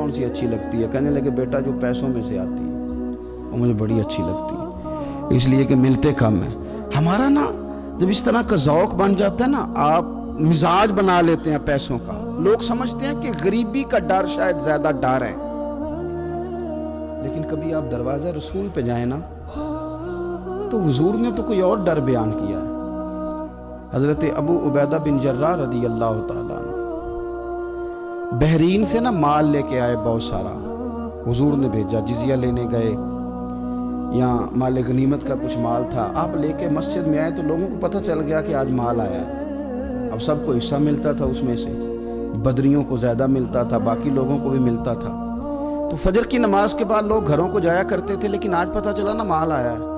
कौन सी अच्छी लगती है? कहने लगे बेटा जो पैसों में से आती है वो मुझे बड़ी अच्छी लगती है, इसलिए कि मिलते कम है। हमारा ना जब इस तरह का ज़ौक़ बन जाता है ना, आप मिजाज बना लेते हैं पैसों का। लोग समझते हैं कि गरीबी का डर शायद ज़्यादा डर है, लेकिन कभी आप दरवाज़ा रसूल पे जाए ना तो हुजूर ने तो कोई और डर बयान किया है। हज़रत अबू उबैदा बिन जर्राह रदी अल्लाह ताला अन्हु बहरीन से ना माल लेके आए बहुत सारा, हुजूर ने भेजा, जिजिया लेने गए या माल गनीमत का कुछ माल था, आप लेके मस्जिद में आए तो लोगों को पता चल गया कि आज माल आया है। अब सबको हिस्सा मिलता था उसमें से, बदरियों को ज़्यादा मिलता था, बाकी लोगों को भी मिलता था। तो फजर की नमाज के बाद लोग घरों को जाया करते थे, लेकिन आज पता चला ना माल आया है।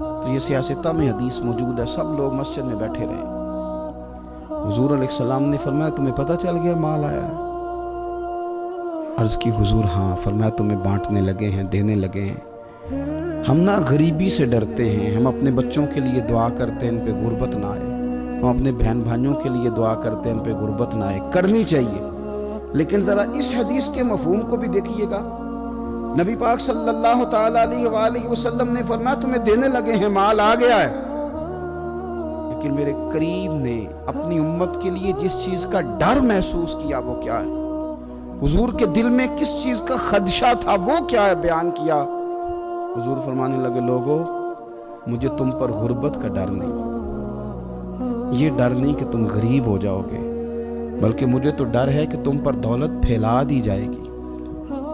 तो ये सियासता में हदीस मौजूद है, सब लोग मस्जिद में बैठे रहे। हुजूर अलैहिस्सलाम ने फरमाया तुम्हें पता चल गया माल आया है? अर्ज़ की हुजूर हाँ। फरमाया तुम्हें बांटने लगे हैं, देने लगे हैं। हम ना गरीबी से डरते हैं, हम अपने बच्चों के लिए दुआ करते हैं इन पे गुर्बत ना आए, हम अपने बहन भाइयों के लिए दुआ करते हैं इन पे गुर्बत ना आए, करनी चाहिए। लेकिन ज़रा इस हदीस के मफहूम को भी देखिएगा। नबी पाक सल्लल्लाहु ताला अलैहि वसल्लम ने फरमाया तुम्हें देने लगे हैं, माल आ गया है, लेकिन मेरे करीब ने अपनी उम्मत के लिए जिस चीज़ का डर महसूस किया वो क्या है, हुजूर के दिल में किस चीज़ का खदशा था वो क्या है, बयान किया। हुजूर फरमाने लगे लोगों मुझे तुम पर गुर्बत का डर नहीं, ये डर नहीं कि तुम गरीब हो जाओगे, बल्कि मुझे तो डर है कि तुम पर दौलत फैला दी जाएगी,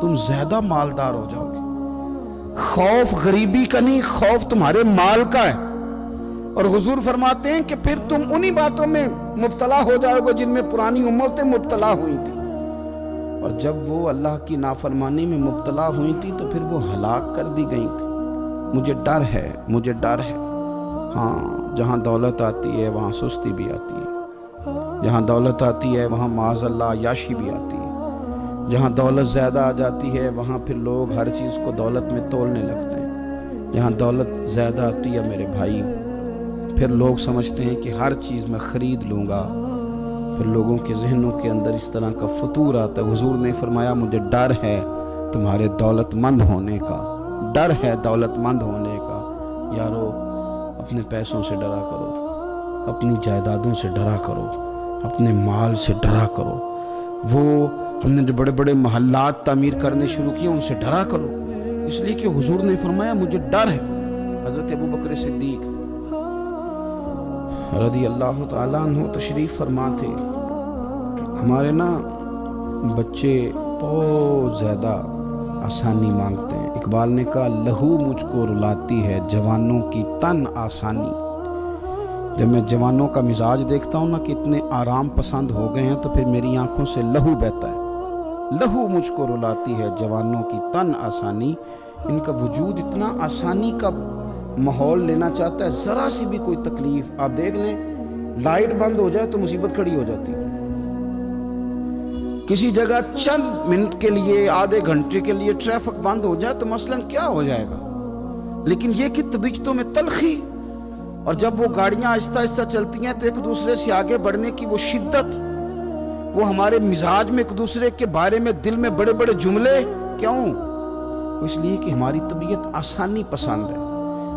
तुम ज्यादा मालदार हो जाओगे। खौफ गरीबी का नहीं, खौफ तुम्हारे माल का है। और हुजूर फरमाते हैं कि फिर तुम उन्हीं बातों में मुब्तला हो जाओगे जिनमें पुरानी उम्मतें मुब्तला हुई थी, और जब वो अल्लाह की नाफरमानी में मुब्तला हुई थी तो फिर वो हलाक कर दी गई थी। मुझे डर है, मुझे डर है। हाँ, जहाँ दौलत आती है वहाँ सुस्ती भी आती है, जहाँ दौलत आती है वहाँ माज़अल्लाह याशी भी आती है, जहाँ दौलत ज़्यादा आ जाती है वहाँ फिर लोग हर चीज़ को दौलत में तोलने लगते हैं। जहाँ दौलत ज़्यादा आती है मेरे भाई, फिर लोग समझते हैं कि हर चीज़ मैं ख़रीद लूँगा, फिर लोगों के जहनों के अंदर इस तरह का फतूर आता है। हुजूर ने फरमाया मुझे डर है तुम्हारे दौलतमंद होने का, डर है दौलतमंद होने का। यारो अपने पैसों से डरा करो, अपनी जायदादों से डरा करो, अपने माल से डरा करो। वो हमने जो बड़े बड़े महल्लात तामीर करने शुरू किए उनसे डरा करो, इसलिए कि हुजूर ने फरमाया मुझे डर है। हज़रत अबू बकर सिद्दीक रदी अल्लाह ताला अन्हु तशरीफ़ फरमा थे। हमारे ना बच्चे बहुत ज़्यादा आसानी मांगते हैं। इकबाल ने कहा लहू मुझको रुलाती है जवानों की तन आसानी। जब मैं जवानों का मिजाज देखता हूँ ना कि इतने आराम पसंद हो गए हैं तो फिर मेरी आंखों से लहू बहता है। लहू मुझको रुलाती है जवानों की तन आसानी। इनका वजूद इतना आसानी का माहौल लेना चाहता है, ज़रा सी भी कोई तकलीफ आप देख लें, लाइट बंद हो जाए तो मुसीबत खड़ी हो जाती है। किसी जगह चंद मिनट के लिए, आधे घंटे के लिए ट्रैफिक बंद हो जाए तो मसलन क्या हो जाएगा, लेकिन ये कि तबीयतों में तलखी, और जब वो गाड़ियां आहिस्ता आहिस्ता चलती हैं तो एक दूसरे से आगे बढ़ने की वो शिद्दत, वो हमारे मिजाज में एक दूसरे के बारे में दिल में बड़े बड़े जुमले, क्यों? इसलिए कि हमारी तबीयत आसानी पसंद है।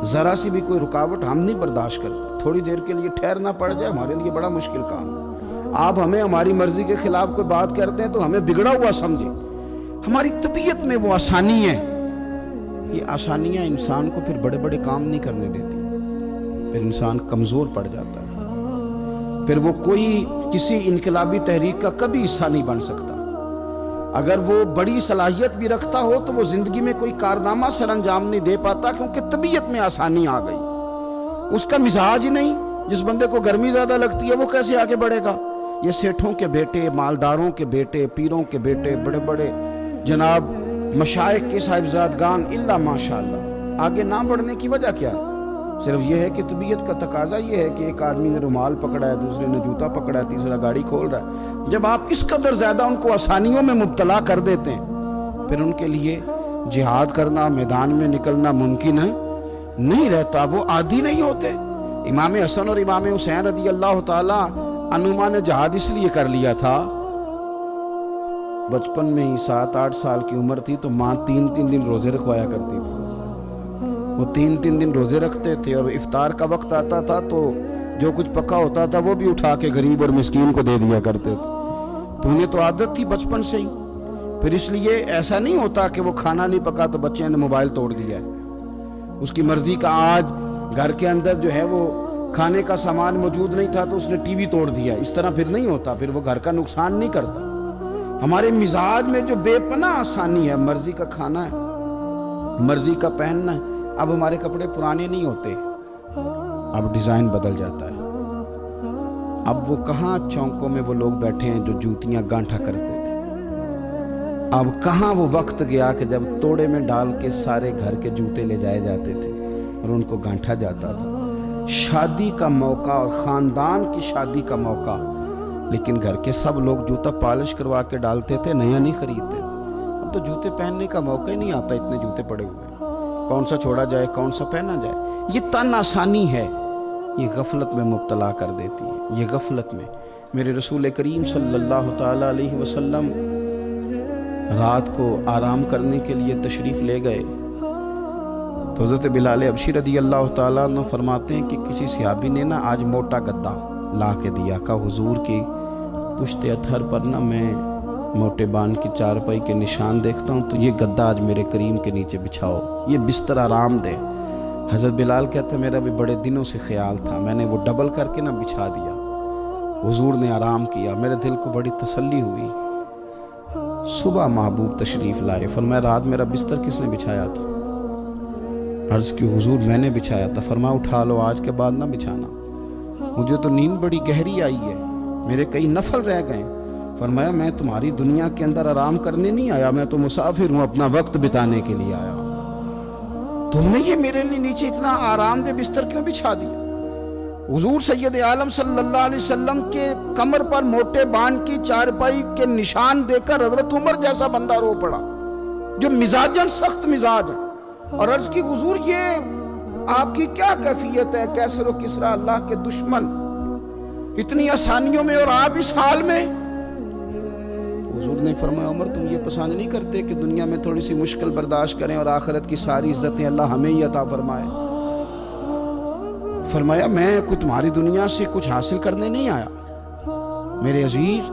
ज़रा सी भी कोई रुकावट हम नहीं बर्दाश्त करते। थोड़ी देर के लिए ठहरना पड़ जाए हमारे लिए बड़ा मुश्किल काम। आप हमें हमारी मर्जी के खिलाफ कोई बात करते हैं तो हमें बिगड़ा हुआ समझे। हमारी तबीयत में वो आसानी है। ये आसानियाँ इंसान को फिर बड़े बड़े काम नहीं करने देती, फिर इंसान कमज़ोर पड़ जाता है, फिर वो कोई किसी इनकलाबी तहरीक का कभी हिस्सा नहीं बन सकता। अगर वो बड़ी सलाहियत भी रखता हो तो वो ज़िंदगी में कोई कारनामा सर अंजाम नहीं दे पाता, क्योंकि तबीयत में आसानी आ गई। उसका मिजाज ही नहीं। जिस बंदे को गर्मी ज़्यादा लगती है वो कैसे आगे बढ़ेगा? ये सेठों के बेटे, मालदारों के बेटे, पीरों के बेटे, बड़े बड़े जनाब मशाइख के साहिबजादगान इल्ला माशाअल्लाह, आगे ना बढ़ने की वजह क्या है? सिर्फ ये है कि तबीयत का तकाजा ये है कि एक आदमी ने रुमाल पकड़ा है, दूसरे ने जूता पकड़ा है, तीसरा गाड़ी खोल रहा है। जब आप इस कदर ज़्यादा उनको आसानियों में मुब्तला कर देते हैं, फिर उनके लिए जिहाद करना, मैदान में निकलना मुमकिन है नहीं रहता। वो आदी नहीं होते। इमाम हसन और इमाम हुसैन रदी अल्लाह ताला अन्हुमा ने जिहाद इसलिए कर लिया था, बचपन में ही 7-8 साल की उम्र थी तो माँ 3-3 दिन रोज़े रखवाया करती थी। वो 3-3 दिन रोज़े रखते थे और इफ्तार का वक्त आता था तो जो कुछ पका होता था वो भी उठा के गरीब और मिस्कीन को दे दिया करते थे। तो उन्हें तो आदत थी बचपन से ही। फिर इसलिए ऐसा नहीं होता कि वो खाना नहीं पका तो बच्चे ने मोबाइल तोड़ दिया है, उसकी मर्जी का। आज घर के अंदर जो है वो खाने का सामान मौजूद नहीं था तो उसने टीवी तोड़ दिया, इस तरह फिर नहीं होता, फिर वो घर का नुकसान नहीं करता। हमारे मिजाज में जो बेपनाह आसानी है, मर्जी का खाना है, मर्जी का पहनना है। अब हमारे कपड़े पुराने नहीं होते, अब डिजाइन बदल जाता है। अब वो कहाँ चौकों में वो लोग बैठे हैं जो जूतियां गांठा करते थे। अब कहाँ वो वक्त गया कि जब तोड़े में डाल के सारे घर के जूते ले जाए जाते थे और उनको गांठा जाता था। शादी का मौका और खानदान की शादी का मौका, लेकिन घर के सब लोग जूता पॉलिश करवा के डालते थे, नया नहीं खरीदते। अब तो जूते पहनने का मौका ही नहीं आता, इतने जूते पड़े हुए हैं, कौन सा छोड़ा जाए कौन सा पहना जाए। ये तन आसानी है, ये गफलत में मुब्तला कर देती है। ये गफलत में मेरे रसूल करीम सल्लल्लाहु ताला अलैहि वसल्लम रात को आराम करने के लिए तशरीफ़ ले गए तो हज़रत बिलाल हबशी रदी अल्लाह ताला अन्हु फरमाते हैं कि किसी सहाबी ने ना आज मोटा गद्दा ला के दिया। का हुजूर की पुश्ते अथर पर ना मैं मोटे बान की चारपाई के निशान देखता हूँ, तो ये गद्दा आज मेरे करीम के नीचे बिछाओ, ये बिस्तर आराम दे। हज़रत बिलाल कहते मेरा भी बड़े दिनों से ख्याल था, मैंने वो डबल करके ना बिछा दिया। हुजूर ने आराम किया, मेरे दिल को बड़ी तसल्ली हुई। सुबह महबूब तशरीफ़ लाए, फरमाया रात मेरा बिस्तर किसने बिछाया था? अर्ज़ की हुजूर मैंने बिछाया था। फरमाया उठा लो, आज के बाद ना बिछाना, मुझे तो नींद बड़ी गहरी आई है, मेरे कई नफल रह गए। फरमाया मैं तुम्हारी दुनिया के अंदर आराम करने नहीं आया, मैं तो मुसाफिर हूँ, अपना वक्त बिताने के लिए आया। तुमने ये मेरे लिए नीचे इतना आरामदेह बिस्तर क्यों बिछा दिया? हुजूर सैयद आलम सल्लल्लाहु अलैहि वसल्लम के कमर पर मोटे बान की चारपाई के निशान देकर हजरत उमर जैसा बंदा रो पड़ा जो मिजाजन सख्त मिजाज है, और अर्ज की हुजूर ये आपकी क्या कैफियत है? कैसर व किसरा अल्लाह के दुश्मन इतनी आसानियों में और आप इस हाल में। हुजूर ने फरमाया उमर तुम ये पसंद नहीं करते कि दुनिया में थोड़ी सी मुश्किल बर्दाश्त करें और आखिरत की सारी इज्जतें अल्लाह हमें ही अता फरमाए? फरमाया मैं कुछ तुम्हारी दुनिया से कुछ हासिल करने नहीं आया मेरे अजीज।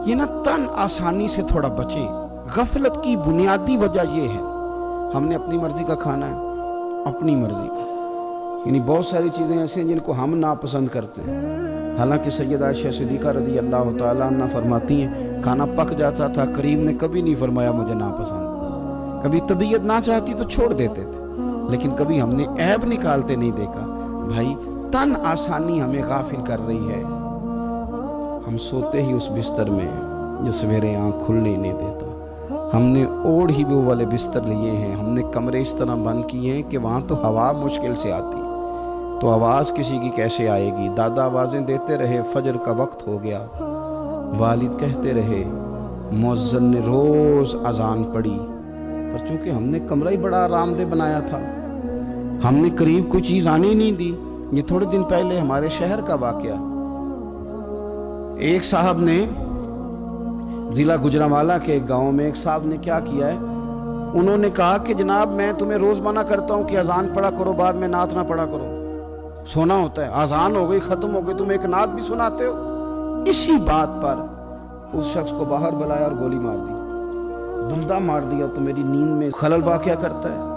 ये ना तन आसानी से थोड़ा बचे। गफलत की बुनियादी वजह ये है, हमने अपनी मर्जी का खाना है, अपनी मर्जी का, यानी बहुत सारी चीज़ें ऐसी हैं जिनको हम नापसंद करते हैं। हालांकि सैयदा आयशा सिद्दीक़ा रज़ी अल्लाह तआला अन्हा फरमाती हैं खाना पक जाता था, करीम ने कभी नहीं फरमाया मुझे नापसंद। कभी तबीयत ना चाहती तो छोड़ देते थे, लेकिन कभी हमने ऐब निकालते नहीं देखा। भाई तन आसानी हमें गाफिल कर रही है। हम सोते ही उस बिस्तर में जो सवेरे आँख खुलने नहीं देता। हमने ओढ़ ही वो वाले बिस्तर लिए हैं, हमने कमरे इस तरह बंद किए हैं कि वहाँ तो हवा मुश्किल से आती, तो आवाज़ किसी की कैसे आएगी। दादा आवाज़ें देते रहे, फजर का वक्त हो गया, वालिद कहते रहे, मुअज्जिन ने रोज़ अजान पढ़ी, पर चूँकि हमने कमरा ही बड़ा आरामदेह बनाया था, हमने करीब कोई चीज़ आने ही नहीं दी। ये थोड़े दिन पहले हमारे शहर का वाक़या, एक साहब ने ज़िला गुजरांवाला के एक गांव में एक साहब ने क्या किया है, उन्होंने कहा कि जनाब मैं तुम्हें रोज़ मना करता हूँ कि अजान पढ़ा करो, बाद में नात ना पढ़ा करो, सोना होता है। अजान हो गई, ख़त्म हो गई, तुम एक नात भी सुनाते हो। इसी बात पर उस शख्स को बाहर बुलाया और गोली मार दी, बंदा मार दिया। तो मेरी नींद में खलल वाक़या करता है,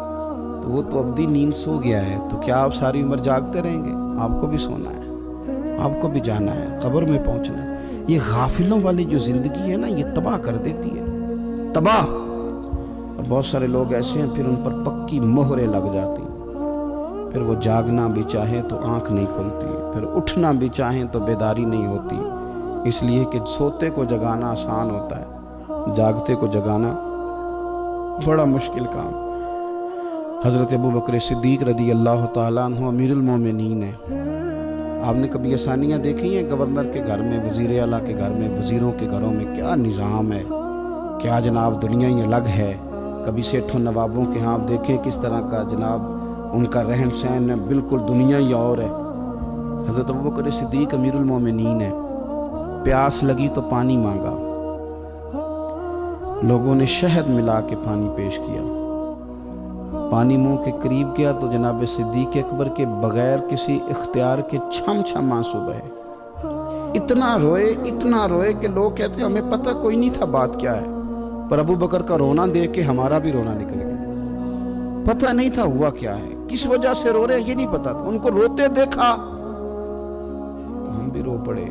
तो वो तो अब्दी नींद सो गया है, तो क्या आप सारी उम्र जागते रहेंगे? आपको भी सोना है, आपको भी जाना है, कब्र में पहुंचना है। ये गाफिलों वाली जो ज़िंदगी है ना, ये तबाह कर देती है, तबाह। बहुत सारे लोग ऐसे हैं फिर उन पर पक्की मोहरें लग जाती, फिर वो जागना भी चाहे तो आंख नहीं खुलती, फिर उठना भी चाहें तो बेदारी नहीं होती। इसलिए कि सोते को जगाना आसान होता है, जागते को जगाना बड़ा मुश्किल काम। हज़रत अबू बकर सिद्दीक़ रज़ी अल्लाह तआला अन्हु अमीरुल मोमिनीन है। आपने कभी आसानियाँ देखी हैं? गवर्नर के घर में, वज़ीर आला के घर में, वज़ीरों के घरों में क्या निज़ाम है, क्या जनाब दुनिया ही अलग है। कभी सेठों नवाबों के यहाँ आप देखें किस तरह का जनाब उनका रहन सहन है, बिल्कुल दुनिया ही और है। हज़रत अबू बकर सिद्दीक़ अमीरुल मोमिनीन है, प्यास लगी तो पानी मांगा, لوگوں نے شہد ملا کے پانی پیش کیا، پانی منہ کے قریب گیا تو جناب صدیق اکبر کے بغیر کسی اختیار کے چھم چھم آنسو بہے۔ اتنا روئے کہ لوگ کہتے ہیں ہمیں پتہ کوئی نہیں تھا بات کیا ہے، پر ابو بکر کا رونا دیکھ کے ہمارا بھی رونا نکل گیا۔ پتہ نہیں تھا ہوا کیا ہے، کس وجہ سے رو رہے ہیں یہ نہیں پتا تھا، ان کو روتے دیکھا تو ہم بھی رو پڑے۔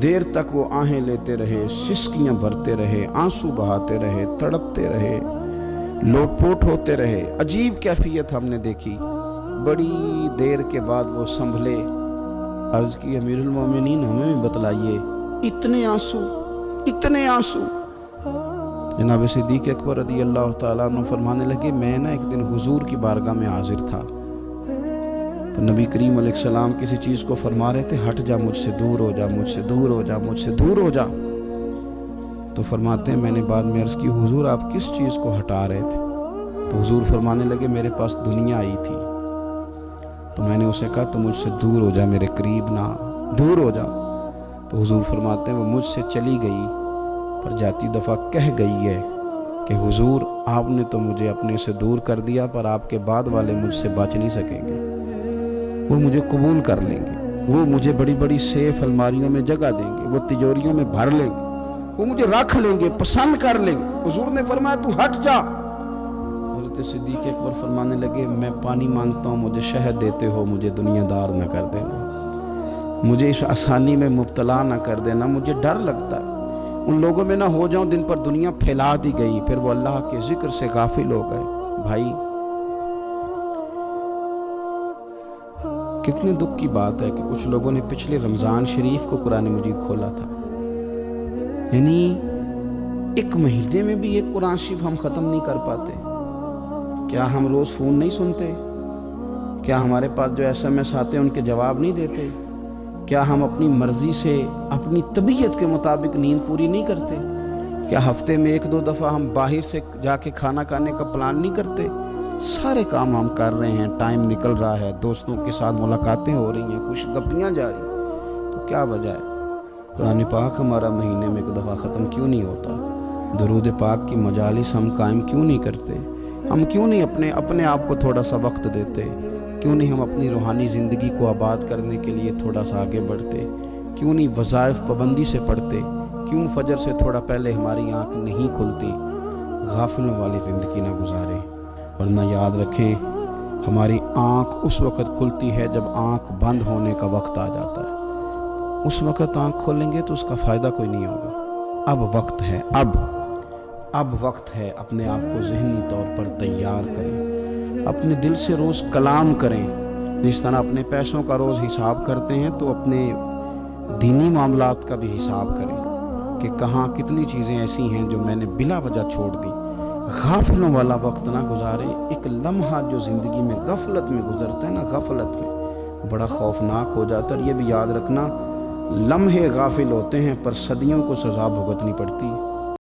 دیر تک وہ آہیں لیتے رہے، سسکیاں بھرتے رہے، آنسو بہاتے رہے، تڑپتے رہے، لوٹ پوٹ ہوتے رہے۔ عجیب کیفیت ہم نے دیکھی۔ بڑی دیر کے بعد وہ سنبھلے، عرض کی امیر المومنین ہمیں بھی بتلائیے، اتنے آنسو۔ جناب صدیق اکبر رضی اللہ تعالیٰ عنہ فرمانے لگے میں ایک دن حضور کی بارگاہ میں حاضر تھا، تو نبی کریم علیہ السلام کسی چیز کو فرما رہے تھے، ہٹ جا مجھ سے دور ہو جا، مجھ سے دور ہو جا، مجھ سے دور ہو جا۔ تو فرماتے ہیں میں نے بعد میں عرض کی حضور آپ کس چیز کو ہٹا رہے تھے؟ تو حضور فرمانے لگے میرے پاس دنیا آئی تھی، تو میں نے اسے کہا تو مجھ سے دور ہو جا، میرے قریب نہ، دور ہو جا۔ تو حضور فرماتے ہیں وہ مجھ سے چلی گئی، پر جاتی دفعہ کہہ گئی ہے کہ حضور آپ نے تو مجھے اپنے سے دور کر دیا، پر آپ کے بعد والے مجھ سے بچ نہیں سکیں گے، وہ مجھے قبول کر لیں گے، وہ مجھے بڑی بڑی سیف الماریوں میں جگہ دیں گے، وہ تجوریوں میں بھر لیں گے، وہ مجھے رکھ لیں گے، پسند کر لیں گے۔ حضور نے فرمایا تو ہٹ جا۔ حضرت صدیق اکبر فرمانے لگے میں پانی مانگتا ہوں، مجھے شہد دیتے ہو، مجھے دنیا دار نہ کر دینا، مجھے اس آسانی میں مبتلا نہ کر دینا، مجھے ڈر لگتا ہے ان لوگوں میں نہ ہو جاؤں جن پر دنیا پھیلا دی گئی، پھر وہ اللہ کے ذکر سے غافل ہو گئے۔ بھائی کتنے دکھ کی بات ہے کہ کچھ لوگوں نے پچھلے رمضان شریف کو قرآن مجید کھولا تھا، یعنی ایک مہینے میں بھی ایک قرآن شریف ہم ختم نہیں کر پاتے۔ کیا ہم روز فون نہیں سنتے؟ کیا ہمارے پاس جو SMS آتے ہیں ان کے جواب نہیں دیتے؟ کیا ہم اپنی مرضی سے اپنی طبیعت کے مطابق نیند پوری نہیں کرتے؟ کیا ہفتے میں 1-2 دفعہ ہم باہر سے جا کے کھانا کھانے کا پلان نہیں کرتے؟ سارے کام ہم کر رہے ہیں، ٹائم نکل رہا ہے، دوستوں کے ساتھ ملاقاتیں ہو رہی ہیں، خوش گپیاں جاری ہیں، تو کیا وجہ ہے قرآن پاک ہمارا مہینے میں 1 دفعہ ختم کیوں نہیں ہوتا؟ درود پاک کی مجالس ہم قائم کیوں نہیں کرتے؟ ہم کیوں نہیں اپنے آپ کو تھوڑا سا وقت دیتے؟ کیوں نہیں ہم اپنی روحانی زندگی کو آباد کرنے کے لیے تھوڑا سا آگے بڑھتے؟ کیوں نہیں وظائف پابندی سے پڑھتے؟ کیوں فجر سے تھوڑا پہلے ہماری آنکھ نہیں کھلتی؟ غافلوں والی زندگی نہ گزارے، ورنہ یاد رکھیں ہماری آنکھ اس وقت کھلتی ہے جب آنکھ بند ہونے کا وقت آ جاتا ہے۔ اس وقت آنکھ کھولیں گے تو اس کا فائدہ کوئی نہیں ہوگا۔ اب وقت ہے، اب وقت ہے، اپنے آپ کو ذہنی طور پر تیار کریں، اپنے دل سے روز کلام کریں۔ جس طرح اپنے پیسوں کا روز حساب کرتے ہیں تو اپنے دینی معاملات کا بھی حساب کریں کہ کہاں کتنی چیزیں ایسی ہیں جو میں نے بلا وجہ چھوڑ دی۔ غافلوں والا وقت نہ گزارے۔ ایک لمحہ جو زندگی میں غفلت میں گزرتا ہے نا، غفلت میں بڑا خوفناک ہو جاتا ہے۔ اور یہ بھی یاد رکھنا لمحے غافل ہوتے ہیں پر صدیوں کو سزا بھگتنی پڑتی ہے۔